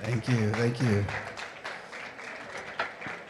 Thank you. Thank you.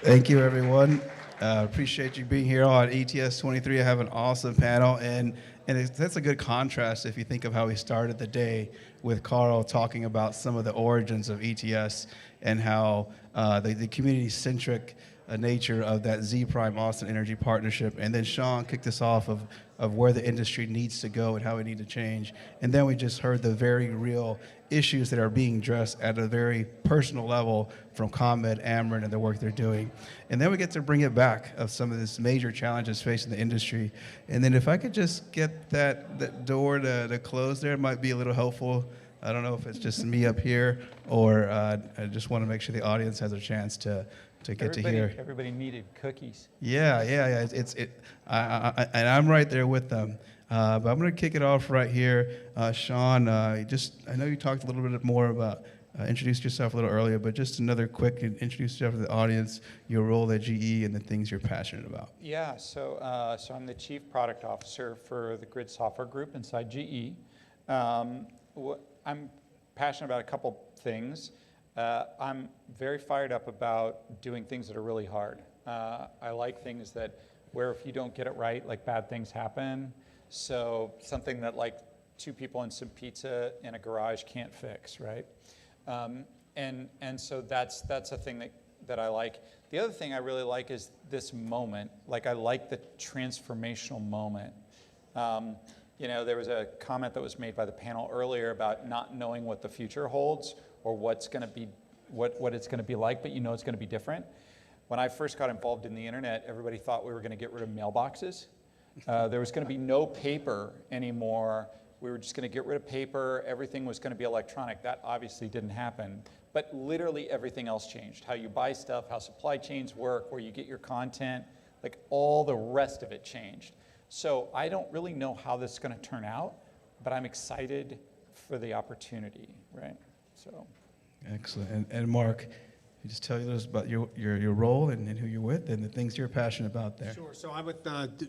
Thank you, everyone. Appreciate you being here on ETS 23. I have an awesome panel, and that's a good contrast if you think of how we started the day with Carl talking about some of the origins of ETS and how the community-centric nature of that Z Prime Austin Energy Partnership. And then Sean kicked us off of where the industry needs to go and how we need to change. And then we just heard the very real issues that are being addressed at a very personal level from ComEd, Ameren, and the work they're doing. And then we get to bring it back of some of these major challenges facing the industry. And then if I could just get that door to close there, it might be a little helpful. I don't know if it's just me up here or I just want to make sure the audience has a chance to get to hear. Everybody needed cookies. Yeah. And I'm right there with them. But I'm going to kick it off right here. Sean, I know you talked a little bit more about, introduced yourself a little earlier, but just another quick introduce yourself to the audience, your role at GE, and the things you're passionate about. Yeah, so I'm the Chief Product Officer for the Grid Software Group inside GE. I'm passionate about a couple things. I'm very fired up about doing things that are really hard. I like things where if you don't get it right, like bad things happen. So something that like two people and some pizza in a garage can't fix, right? And so that's a thing that I like. The other thing I really like is this moment. Like I like the transformational moment. There was a comment that was made by the panel earlier about not knowing what the future holds or what's going to be, what it's going to be like, but it's going to be different. When I first got involved in the internet, everybody thought we were going to get rid of mailboxes. There was going to be no paper anymore. We were just going to get rid of paper. Everything was going to be electronic. That obviously didn't happen. But literally everything else changed. How you buy stuff, how supply chains work, where you get your content, like all the rest of it changed. So I don't really know how this is going to turn out, but I'm excited for the opportunity, right? So. Excellent. And Mark, you just tell us about your role and who you're with and the things you're passionate about there. Sure. So I'm with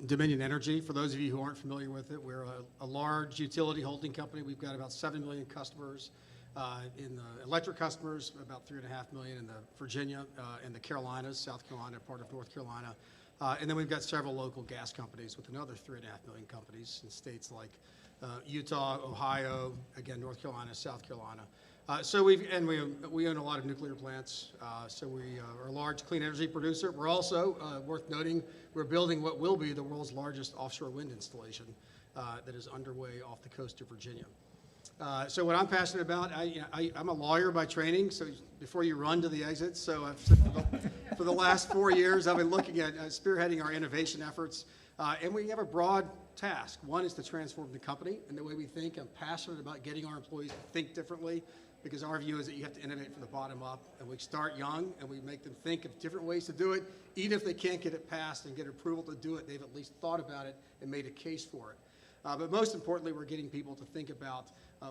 Dominion Energy. For those of you who aren't familiar with it, we're a large utility holding company. We've got about 7 million customers in the electric customers, about 3.5 million in the Virginia and the Carolinas, South Carolina, part of North Carolina. And then we've got several local gas companies with another 3.5 million companies in states like Utah, Ohio, again, North Carolina, South Carolina. So we own a lot of nuclear plants, so we are a large clean energy producer. We're also, worth noting, we're building what will be the world's largest offshore wind installation that is underway off the coast of Virginia. So what I'm passionate about, I'm a lawyer by training, so before you run to the exit, so for the last 4 years, I've been looking at spearheading our innovation efforts, and we have a broad task. One is to transform the company and the way we think. I'm passionate about getting our employees to think differently, because our view is that you have to innovate from the bottom up, and we start young and we make them think of different ways to do it. Even if they can't get it passed and get approval to do it, they've at least thought about it and made a case for it. But most importantly, we're getting people to think about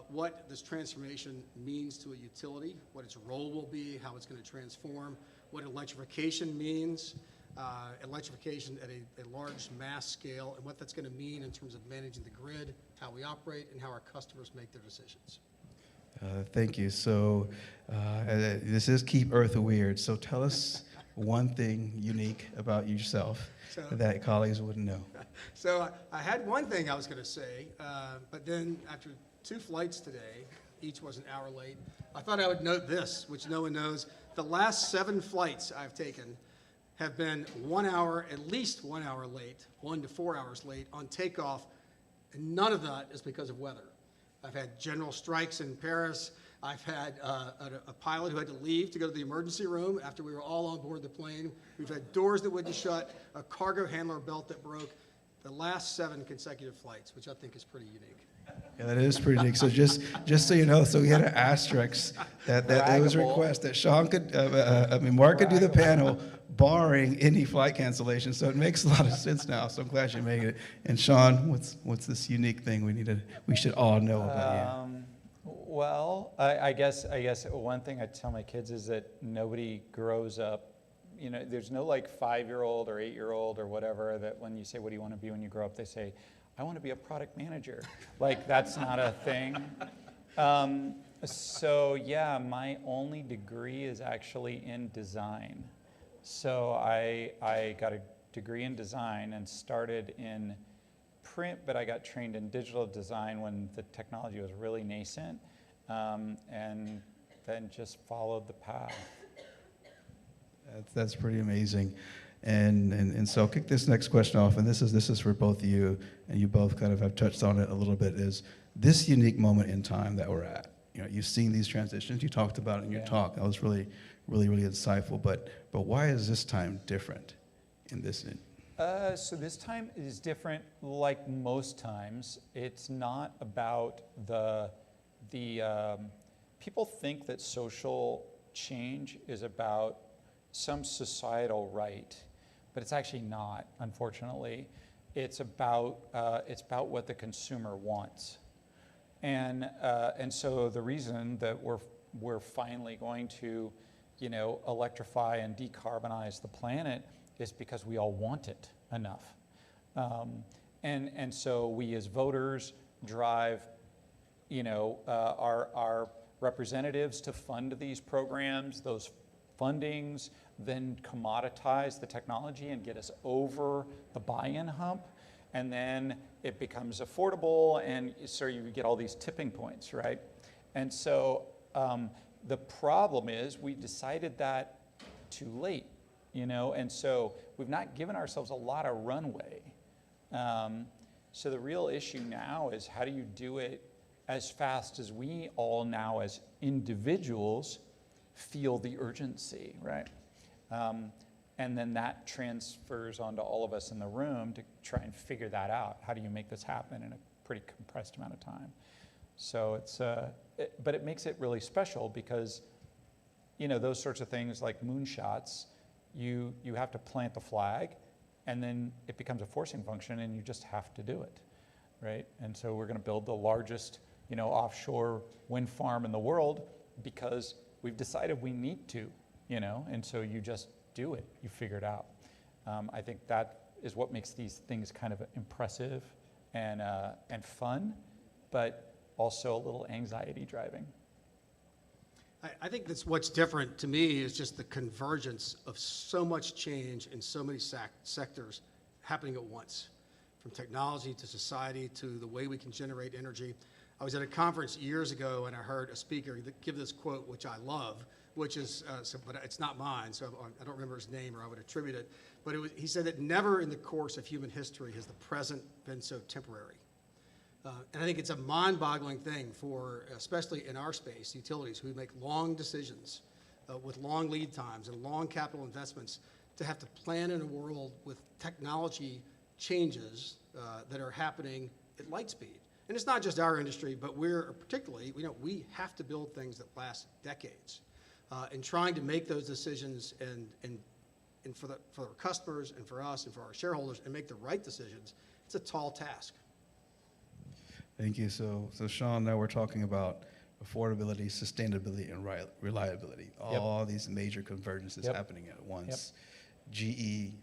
what this transformation means to a utility, what its role will be, how it's going to transform, what electrification means, electrification at a large mass scale, and what that's going to mean in terms of managing the grid, how we operate, and how our customers make their decisions. Thank you. So this is Keep Earth Weird. So tell us one thing unique about yourself that colleagues wouldn't know. So I had one thing I was going to say, but then after 2 flights today, each was an hour late, I thought I would note this, which no one knows. The last 7 flights I've taken have been 1 hour, at least 1 hour late, 1 to 4 hours late on takeoff, and none of that is because of weather. I've had general strikes in Paris. I've had a pilot who had to leave to go to the emergency room after we were all on board the plane. We've had doors that wouldn't shut, a cargo handler belt that broke. The last 7 consecutive flights, which I think is pretty unique. Yeah, that is pretty unique. So just so you know, so we had an asterisk that there was a request that Sean could, Mark could do the panel, barring any flight cancellation. So it makes a lot of sense now. So I'm glad you made it. And Sean, what's this unique thing we should all know about you? Well, I guess one thing I tell my kids is that nobody grows up. There's no like 5-year-old or 8-year-old or whatever that when you say, what do you want to be when you grow up? They say, I want to be a product manager. Like that's not a thing. So yeah, my only degree is actually in design. So I got a degree in design and started in print, but I got trained in digital design when the technology was really nascent, and then just followed the path. That's pretty amazing. And so I'll kick this next question off, and this is for both of you, and you both kind of have touched on it a little bit, is this unique moment in time that we're at. You've seen these transitions, you talked about it in your talk. That was really insightful, but why is this time different in this? So this time is different like most times. It's not about the people think that social change is about some societal right, but it's actually not, unfortunately. It's about what the consumer wants. And so the reason that we're finally going to, electrify and decarbonize the planet is because we all want it enough. And so we as voters drive, our representatives to fund these programs. Those fundings then commoditize the technology and get us over the buy-in hump. And then it becomes affordable, and so you get all these tipping points, right? And so the problem is we decided that too late, and so we've not given ourselves a lot of runway. So the real issue now is how do you do it as fast as we all now as individuals feel the urgency, right? And then that transfers onto all of us in the room to try and figure that out. How do you make this happen in a pretty compressed amount of time? So but it makes it really special because, those sorts of things like moonshots, you have to plant the flag, and then it becomes a forcing function, and you just have to do it, right? And so we're going to build the largest, offshore wind farm in the world because we've decided we need to, and so you just do it, you figure it out. I think that is what makes these things kind of impressive and fun, but also a little anxiety driving. I think that's what's different to me is just the convergence of so much change in so many sectors happening at once, from technology to society to the way we can generate energy. I was at a conference years ago and I heard a speaker give this quote, which I love, which is, but it's not mine, so I don't remember his name or I would attribute it, but he said that never in the course of human history has the present been so temporary. And I think it's a mind-boggling thing for, especially in our space, utilities who make long decisions with long lead times and long capital investments to have to plan in a world with technology changes that are happening at light speed. And it's not just our industry, but we have to build things that last decades. And trying to make those decisions and for our customers and for us and for our shareholders and make the right decisions, it's a tall task. Thank you. So Sean, now we're talking about affordability, sustainability, and reliability. All these major convergences happening at once. GE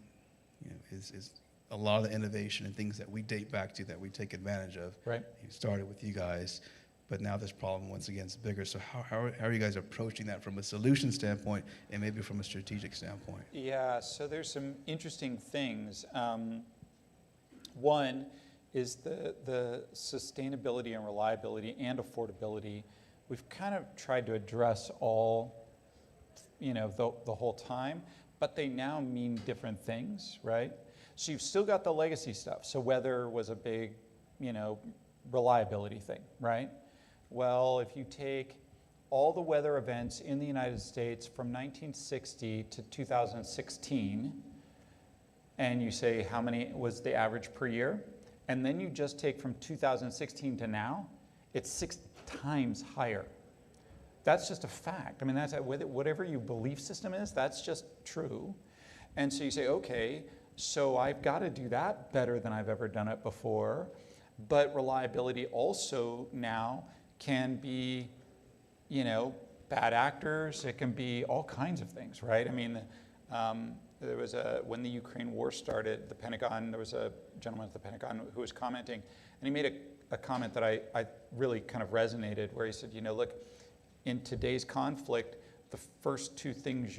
is a lot of the innovation and things that we date back to that we take advantage of. Right. It started with you guys, but now this problem once again is bigger. So how are you guys approaching that from a solution standpoint and maybe from a strategic standpoint? Yeah, so there's some interesting things. One is the sustainability and reliability and affordability. We've kind of tried to address all, the whole time, but they now mean different things, right? So you've still got the legacy stuff. So weather was a big, reliability thing, right? Well, if you take all the weather events in the United States from 1960 to 2016, and you say how many was the average per year, and then you just take from 2016 to now, it's 6 times higher. That's just a fact. I mean, that's whatever your belief system is, that's just true. And so you say, okay, so I've got to do that better than I've ever done it before. But reliability also now can be, bad actors. It can be all kinds of things, right? I mean, there was when the Ukraine war started, the Pentagon, there was a gentleman at the Pentagon who was commenting, and he made a comment that I really kind of resonated, where he said, look, in today's conflict, the first three things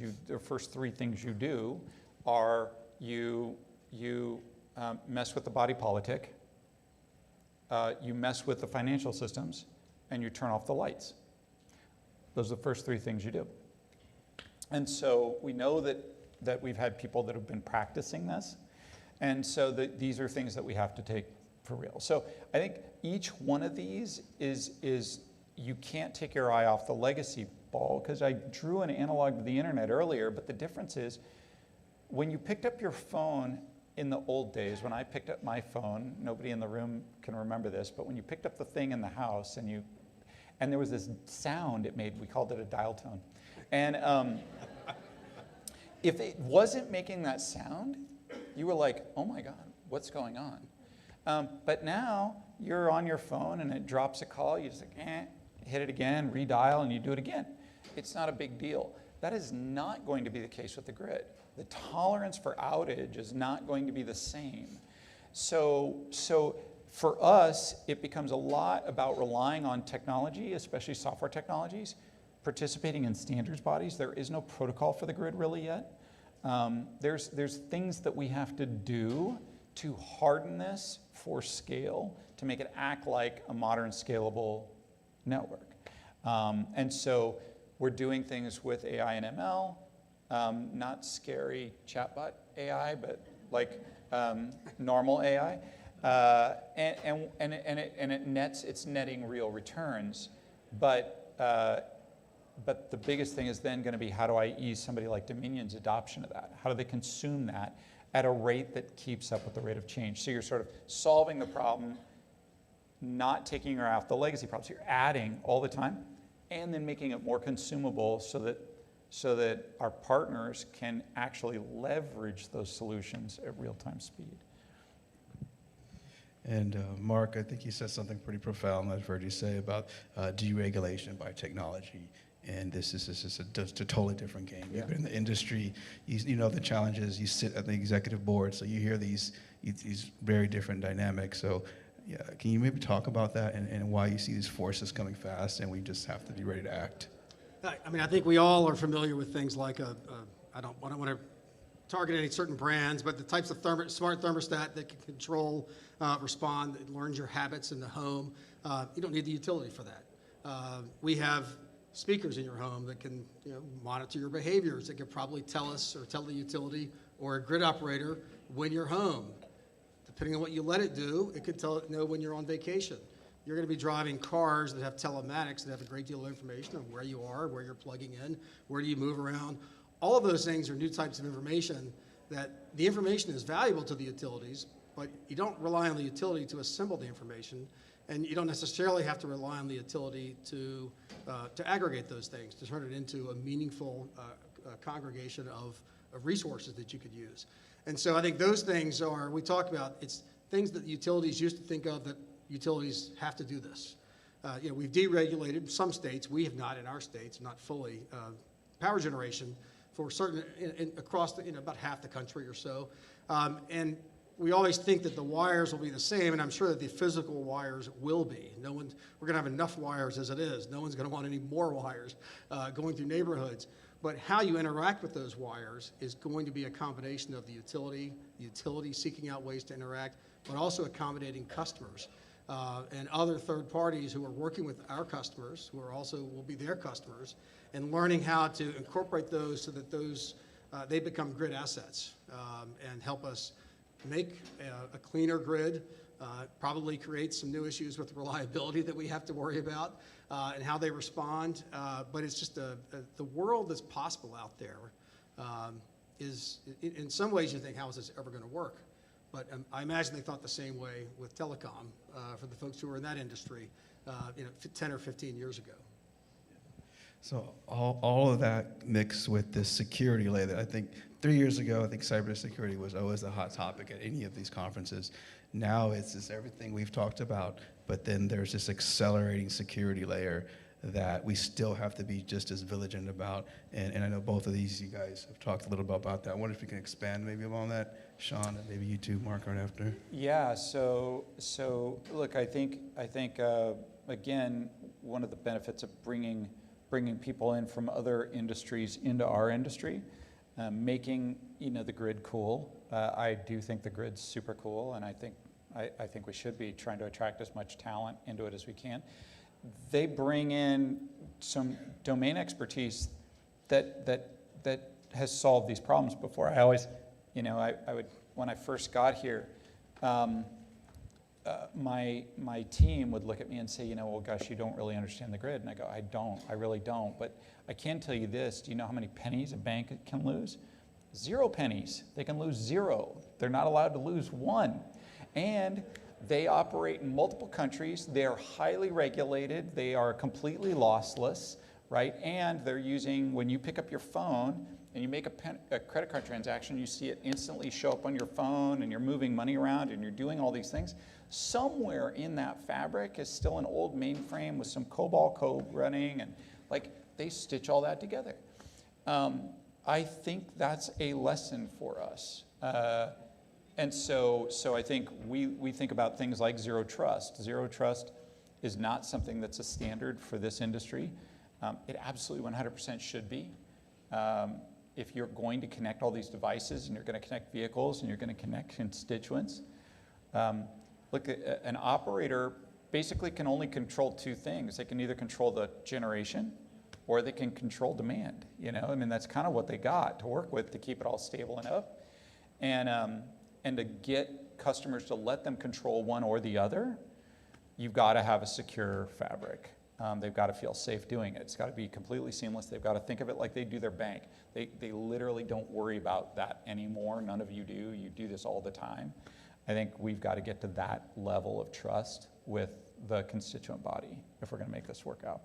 you do are you mess with the body politic, you mess with the financial systems, and you turn off the lights. Those are the first three things you do. And so we know that we've had people that have been practicing this, and so these are things that we have to take for real. So I think each one of these is you can't take your eye off the legacy ball, because I drew an analog to the internet earlier, but the difference is when you picked up your phone in the old days, when I picked up my phone, nobody in the room can remember this, but when you picked up the thing in the house and there was this sound it made, we called it a dial tone. And if it wasn't making that sound, you were like, oh my God, what's going on? But now you're on your phone and it drops a call, you just like, hit it again, redial, and you do it again. It's not a big deal. That is not going to be the case with the grid. The tolerance for outage is not going to be the same. So for us, it becomes a lot about relying on technology, especially software technologies, participating in standards bodies. There is no protocol for the grid really yet. There's things that we have to do to harden this for scale, to make it act like a modern scalable network. And so we're doing things with AI and ML, not scary chatbot AI, but like normal AI. And it's netting real returns. But the biggest thing is then going to be, how do I ease somebody like Dominion's adoption of that? How do they consume that at a rate that keeps up with the rate of change? So you're sort of solving the problem, not taking your eye off the legacy problems. You're adding all the time, and then making it more consumable so that our partners can actually leverage those solutions at real-time speed. And Mark, I think you said something pretty profound I've heard you say about deregulation by technology. And this is just a totally different game. You've been in the industry, you know the challenges, you sit at the executive board, so you hear these very different dynamics. So yeah, can you maybe talk about that and why you see these forces coming fast and we just have to be ready to act? I mean, I think we all are familiar with things like I don't want to target any certain brands, but the types of smart thermostat that can control, respond, that learns your habits in the home. You don't need the utility for that. We have speakers in your home that can monitor your behaviors, that can probably tell us or tell the utility or a grid operator when you're home. Depending on what you let it do, it could know when you're on vacation. You're going to be driving cars that have telematics that have a great deal of information on where you are, where you're plugging in, where do you move around. All of those things are new types of information that the information is valuable to the utilities, but you don't rely on the utility to assemble the information, and you don't necessarily have to rely on the utility to aggregate those things, to turn it into a meaningful congregation of resources that you could use. And so I think those things we talk about, it's things that utilities used to think of that utilities have to do this. We've deregulated some states, we have not in our states, not fully, power generation for certain, across about half the country or so. And we always think that the wires will be the same, and I'm sure that the physical wires will be. We're gonna have enough wires as it is. No one's gonna want any more wires going through neighborhoods. But how you interact with those wires is going to be a combination of the utility seeking out ways to interact, but also accommodating customers and other third parties who are working with our customers, who will be their customers, and learning how to incorporate those so that they become grid assets and help us make a cleaner grid, probably create some new issues with reliability that we have to worry about and how they respond. But it's just the world that's possible out there is, in some ways you think, how is this ever going to work? But I imagine they thought the same way with telecom for the folks who were in that industry 10 or 15 years ago. So all of that mixed with this security layer that I think 3 years ago, I think cybersecurity was always a hot topic at any of these conferences. Now it's just everything we've talked about, but then there's this accelerating security layer that we still have to be just as vigilant about. And I know both of these, you guys have talked a little bit about that. I wonder if you can expand maybe on that, Sean, and maybe you too, Mark, right after. Yeah, so look, I think again, one of the benefits of bringing bringing people in from other industries into our industry, making the grid cool. I do think the grid's super cool, and I think we should be trying to attract as much talent into it as we can. They bring in some domain expertise that has solved these problems before. I always, I would, when I first got here, my team would look at me and say, well, gosh, you don't really understand the grid. And I go, I really don't. But I can tell you this, do you know how many pennies a bank can lose? 0 pennies. They can lose 0. They're not allowed to lose 1. And they operate in multiple countries. They are highly regulated. They are completely lossless, right? And they're using, when you pick up your phone and you make a credit card transaction, you see it instantly show up on your phone, and you're moving money around and you're doing all these things. Somewhere in that fabric is still an old mainframe with some COBOL code running, and they stitch all that together. I think that's a lesson for us. And so I think we think about things like zero trust. Zero trust is not something that's a standard for this industry. It absolutely 100% should be. If you're going to connect all these devices, and you're going to connect vehicles, and you're going to connect constituents, look, an operator basically can only control 2 things. They can either control the generation, or they can control demand. That's kind of what they got to work with to keep it all stable and up. And to get customers to let them control one or the other, you've got to have a secure fabric. They've got to feel safe doing it. It's got to be completely seamless. They've got to think of it like they do their bank. They literally don't worry about that anymore. None of you do. You do this all the time. I think we've got to get to that level of trust with the constituent body if we're going to make this work out.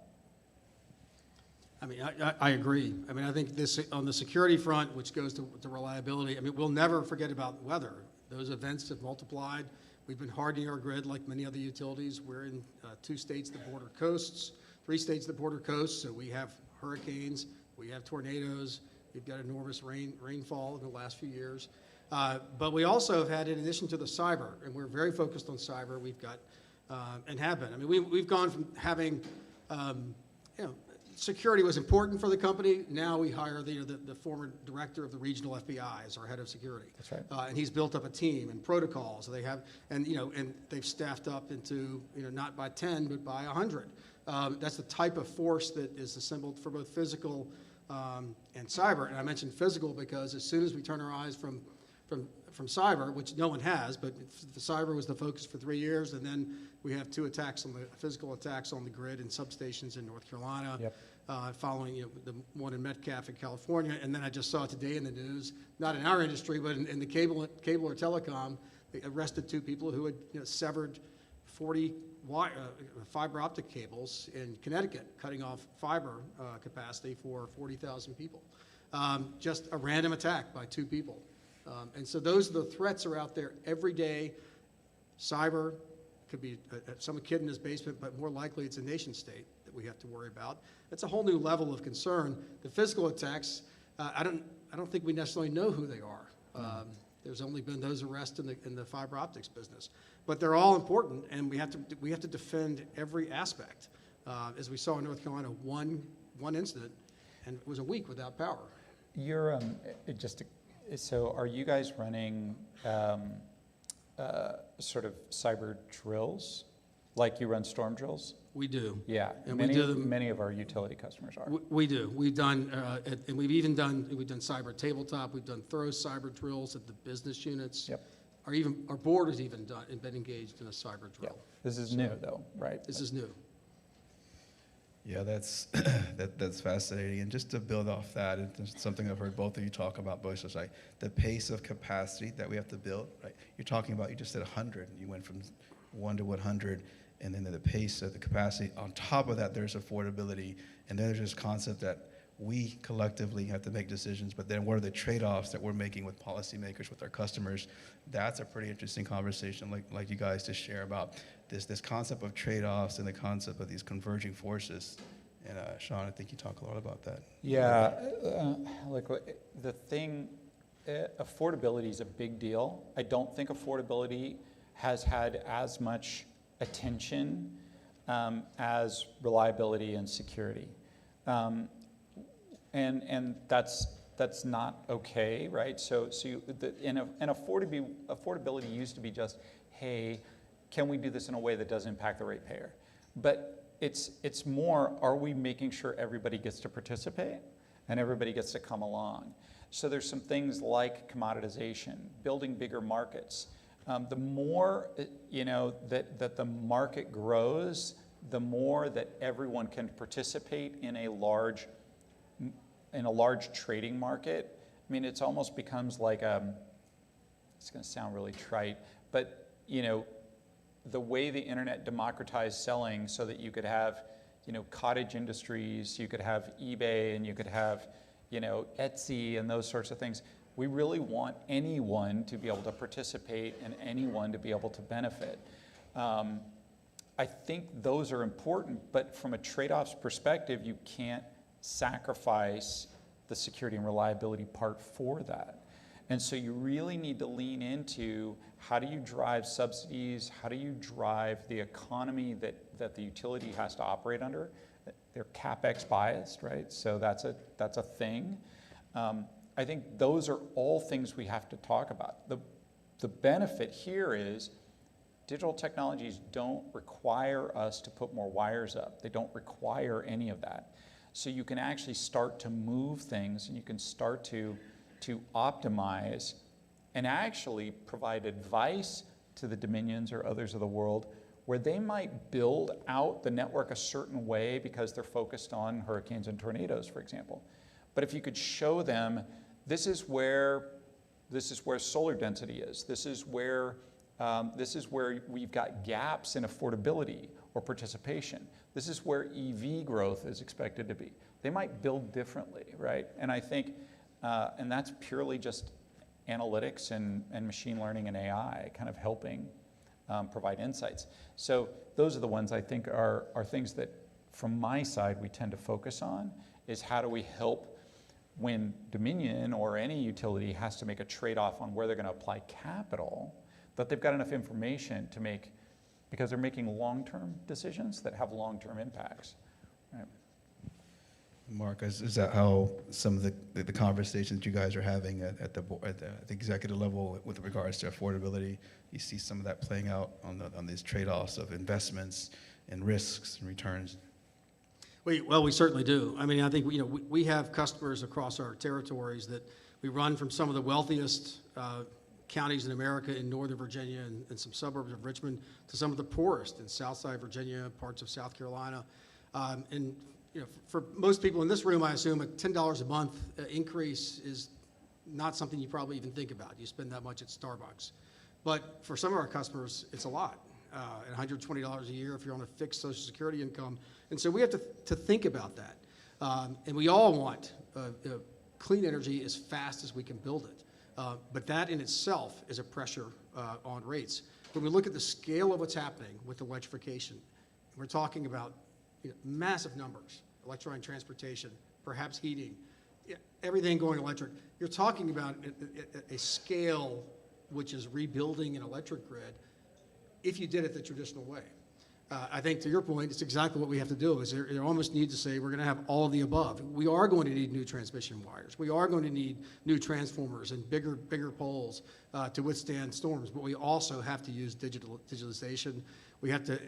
I agree. I think this, on the security front, which goes to reliability, we'll never forget about weather. Those events have multiplied. We've been hardening our grid like many other utilities. We're in 2 states that border coasts, 3 states that border coasts, so we have hurricanes, we have tornadoes, we've got enormous rainfall in the last few years. But we also have had, in addition to the cyber, and we're very focused on cyber, we've got, and have been. We've gone from having, security was important for the company. Now we hire the former director of the regional FBI as our head of security. That's right. And he's built up a team and protocols. They have, and they've staffed up into, not by 10, but by 100. That's the type of force that is assembled for both physical and cyber. And I mentioned physical because as soon as we turn our eyes from cyber, which no one has, but the cyber was the focus for 3 years, and then we have 2 attacks on the physical attacks on the grid and substations in North Carolina, Yep. Following the one in Metcalf in California, and then I just saw today in the news, not in our industry, but in the cable or telecom, they arrested 2 people who had severed 40 fiber optic cables in Connecticut, cutting off fiber capacity for 40,000 people. Just a random attack by 2 people. And so those are the threats are out there every day. Cyber could be some kid in his basement, but more likely it's a nation state that we have to worry about. It's a whole new level of concern. The physical attacks, I don't think we necessarily know who they are. There's only been those arrests in the fiber optics business, but they're all important, and we have to defend every aspect. As we saw in North Carolina, one incident, and it was a week without power. You're so are you guys running sort of cyber drills, like you run storm drills? We do. Yeah, And many of our utility customers are. We do. We've done, and we've done cyber tabletop. We've done thorough cyber drills at the business units. Yep. Our board has even been engaged in a cyber drill. Yeah. This is new, though, right? This is new. Yeah, that's that's fascinating. And just to build off that, and it's something I've heard both of you talk about, Bush, is like the pace of capacity that we have to build. Right? You're talking about, you just said 100. You went from 1 to 100, and then the pace of the capacity. On top of that, there's affordability, and then there's this concept that we collectively have to make decisions, but then what are the trade-offs that we're making with policymakers, with our customers? That's a pretty interesting conversation, like you guys to share about this concept of trade-offs and the concept of these converging forces. And Sean, I think you talk a lot about that. Yeah, the thing, affordability is a big deal. I don't think affordability has had as much attention as reliability and security. And that's not okay, right? So affordability used to be just, hey, can we do this in a way that doesn't impact the ratepayer? But it's more, are we making sure everybody gets to participate and everybody gets to come along? So there's some things like commoditization, building bigger markets. The more that the market grows, the more that everyone can participate in a large trading market. I mean, it's almost becomes like it's going to sound really trite, but the way the internet democratized selling so that you could have cottage industries, you could have eBay, and you could have Etsy and those sorts of things. We really want anyone to be able to participate and anyone to be able to benefit. I think those are important, but from a trade-offs perspective, you can't sacrifice the security and reliability part for that. And so you really need to lean into how do you drive subsidies, how do you drive the economy that the utility has to operate under. They're CapEx biased, right? So that's a thing. I think those are all things we have to talk about. The benefit here is digital technologies don't require us to put more wires up. They don't require any of that. So you can actually start to move things and you can start to optimize and actually provide advice to the Dominions or others of the world where they might build out the network a certain way because they're focused on hurricanes and tornadoes, for example. But if you could show them, this is where solar density is. This is where we've got gaps in affordability or participation. This is where EV growth is expected to be. They might build differently, right? And I think, and that's purely just analytics and machine learning and AI kind of helping provide insights. So those are the ones I think are things that from my side we tend to focus on, is how do we help when Dominion or any utility has to make a trade-off on where they're going to apply capital, that they've got enough information to make, because they're making long-term decisions that have long-term impacts. Right? Mark, is that how some of the conversations you guys are having at the executive level with regards to affordability, you see some of that playing out on these trade-offs of investments and risks and returns? Well, we certainly do. I mean, I think we have customers across our territories that we run from some of the wealthiest counties in America in Northern Virginia and some suburbs of Richmond to some of the poorest in Southside Virginia, parts of South Carolina. And for most people in this room, I assume a $10 a month increase is not something you probably even think about. You spend that much at Starbucks. But for some of our customers, it's a lot. $120 a year if you're on a fixed Social Security income. And so we have to think about that. And we all want clean energy as fast as we can build it. But that in itself is a pressure on rates. When we look at the scale of what's happening with electrification, we're talking about massive numbers, electrifying transportation, perhaps heating, everything going electric. You're talking about a scale which is rebuilding an electric grid if you did it the traditional way. I think to your point, it's exactly what we have to do. Is there almost need to say we're going to have all of the above. We are going to need new transmission wires. We are going to need new transformers and bigger poles to withstand storms. But we also have to use digitalization. We have to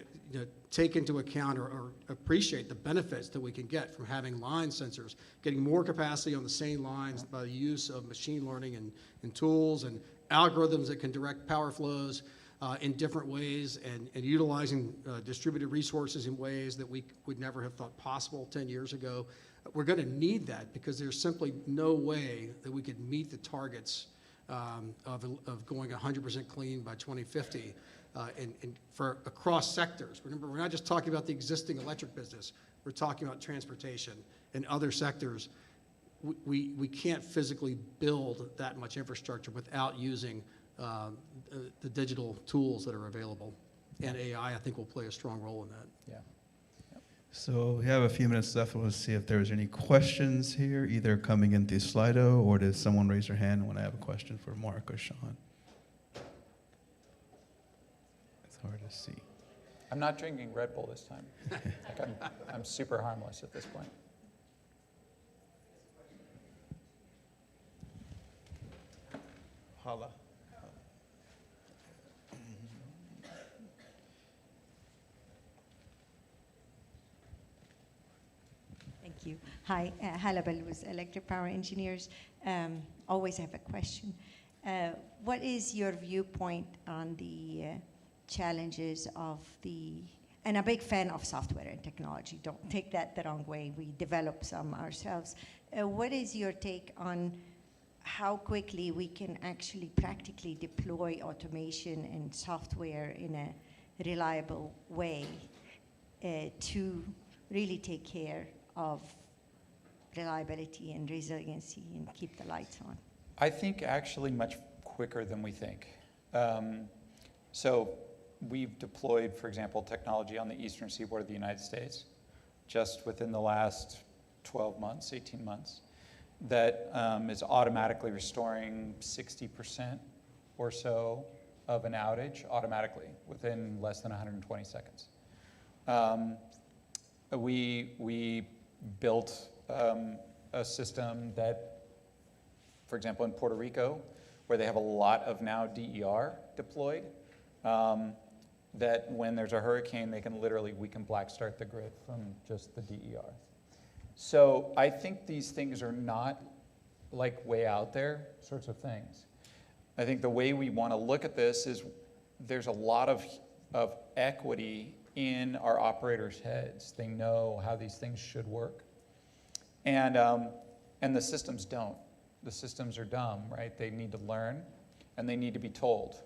take into account or appreciate the benefits that we can get from having line sensors, getting more capacity on the same lines by the use of machine learning and tools and algorithms that can direct power flows in different ways and utilizing distributed resources in ways that we would never have thought possible 10 years ago. We're going to need that because there's simply no way that we could meet the targets of going 100% clean by 2050 and for across sectors. Remember, we're not just talking about the existing electric business. We're talking about transportation and other sectors. We can't physically build that much infrastructure without using the digital tools that are available. And AI, I think, will play a strong role in that. Yeah. So we have a few minutes left. We'll see if there's any questions here, either coming in through Slido or did someone raise their hand when I have a question for Mark or Sean? It's hard to see. I'm not drinking Red Bull this time. I'm super harmless at this point. Hala. Thank you. Hi, Hala Balouz, Electric Power Engineers. Always have a question. What is your viewpoint on the challenges of and a big fan of software and technology, don't take that the wrong way, we develop some ourselves. What is your take on how quickly we can actually practically deploy automation and software in a reliable way to really take care of reliability and resiliency and keep the lights on? I think actually much quicker than we think. So we've deployed, for example, technology on the eastern seaboard of the United States just within the last 12 months, 18 months, that is automatically restoring 60% or so of an outage automatically within less than 120 seconds. We built a system that, for example, in Puerto Rico, where they have a lot of now DER deployed, that when there's a hurricane, we can black start the grid from just the DER. So I think these things are not like way out there sorts of things. I think the way we want to look at this is there's a lot of equity in our operators' heads. They know how these things should work. And the systems don't. The systems are dumb, right? They need to learn, and they need to be told.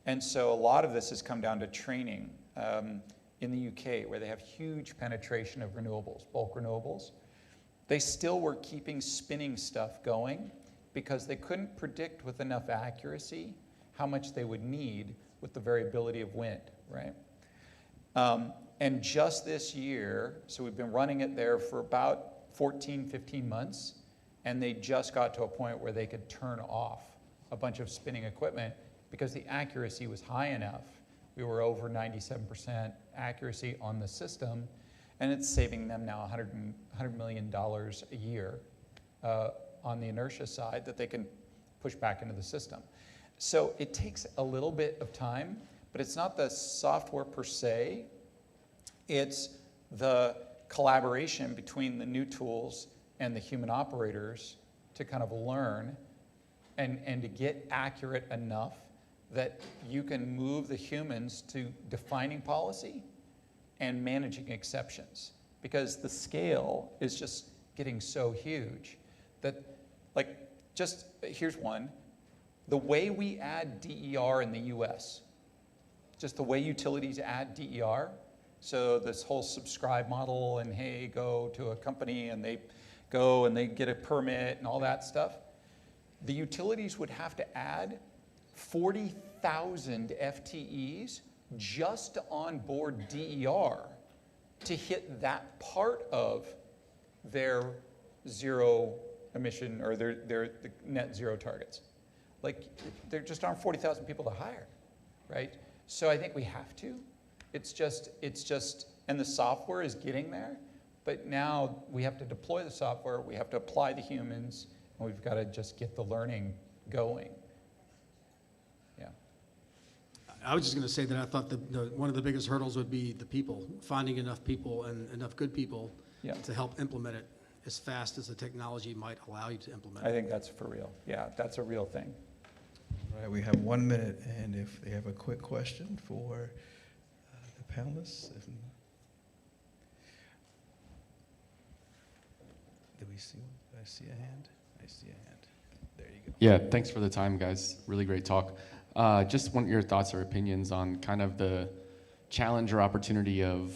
And so a lot of this has come down to training. In the UK, where they have huge penetration of renewables, bulk renewables, they still were keeping spinning stuff going because they couldn't predict with enough accuracy how much they would need with the variability of wind, right? And just this year, so we've been running it there for about 14, 15 months, and they just got to a point where they could turn off a bunch of spinning equipment because the accuracy was high enough. We were over 97% accuracy on the system, and it's saving them now $100 million a year on the inertia side that they can push back into the system. So it takes a little bit of time, but it's not the software per se, it's the collaboration between the new tools and the human operators to kind of learn and to get accurate enough that you can move the humans to defining policy and managing exceptions. Because the scale is just getting so huge that, like, just here's one. The way we add DER in the US, just the way utilities add DER, so this whole subscribe model and hey, go to a company and they go and they get a permit and all that stuff, the utilities would have to add 40,000 FTEs just to onboard DER to hit that part of their zero emission or their net zero targets. Like, there just aren't 40,000 people to hire, right? So I think we have to. It's just, and the software is getting there, but now we have to deploy the software, we have to apply the humans, and we've got to just get the learning going. Yeah. I was just going to say that I thought one of the biggest hurdles would be the people, finding enough people and enough good people to help implement it as fast as the technology might allow you to implement it. I think that's for real. Yeah, that's a real thing. All right, we have 1 minute, and if they have a quick question for the panelists. Do we see one? Do I see a hand? I see a hand. There you go. Yeah, thanks for the time, guys. Really great talk. Just want your thoughts or opinions on kind of the challenge or opportunity of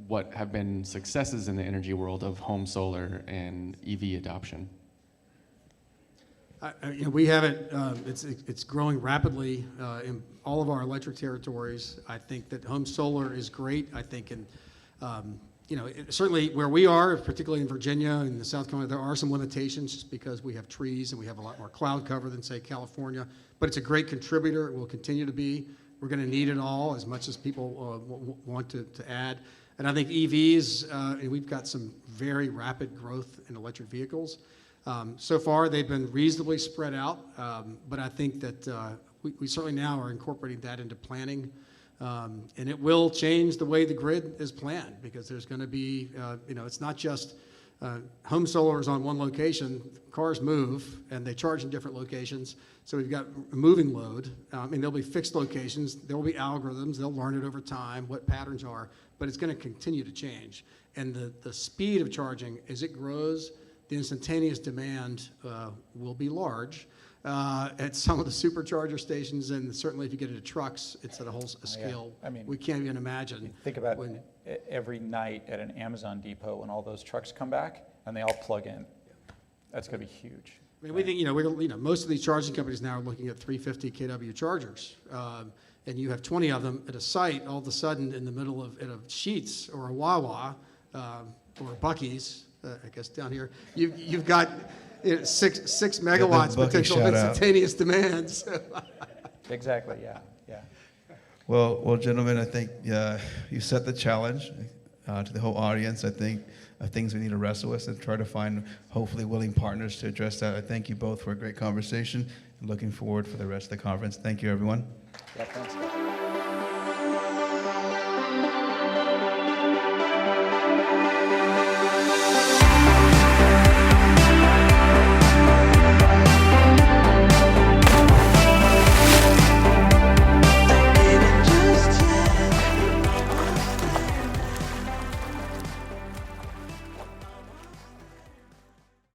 what have been successes in the energy world of home solar and EV adoption. We haven't, it's growing rapidly in all of our electric territories. I think that home solar is great. I think certainly where we are, particularly in Virginia and the South Carolina, there are some limitations just because we have trees and we have a lot more cloud cover than, say, California. But it's a great contributor. It will continue to be. We're going to need it all as much as people want to add. And I think EVs, and we've got some very rapid growth in electric vehicles. So far, they've been reasonably spread out, but I think that we certainly now are incorporating that into planning. And it will change the way the grid is planned, because there's going to be, it's not just home solar is on one location, cars move, and they charge in different locations. So we've got a moving load, and there'll be fixed locations. There will be algorithms. They'll learn it over time, what patterns are, but it's going to continue to change. And the speed of charging, as it grows, the instantaneous demand will be large. At some of the supercharger stations, and certainly if you get into trucks, it's at a whole scale I mean, we can't even imagine. Think about when- every night at an Amazon depot when all those trucks come back and they all plug in. That's going to be huge. I mean, we think, most of these charging companies now are looking at 350 kW chargers. And you have 20 of them at a site, all of a sudden in the middle of at a Sheetz or a Wawa or a Buc-ee's, I guess down here, you've got 6 megawatts Buc-ee potential shout out. instantaneous demands. Exactly, yeah, yeah. Well, gentlemen, I think you set the challenge to the whole audience. I think of things we need to wrestle with and try to find, hopefully, willing partners to address that. I thank you both for a great conversation and looking forward for the rest of the conference. Thank you, everyone. Yeah, thanks.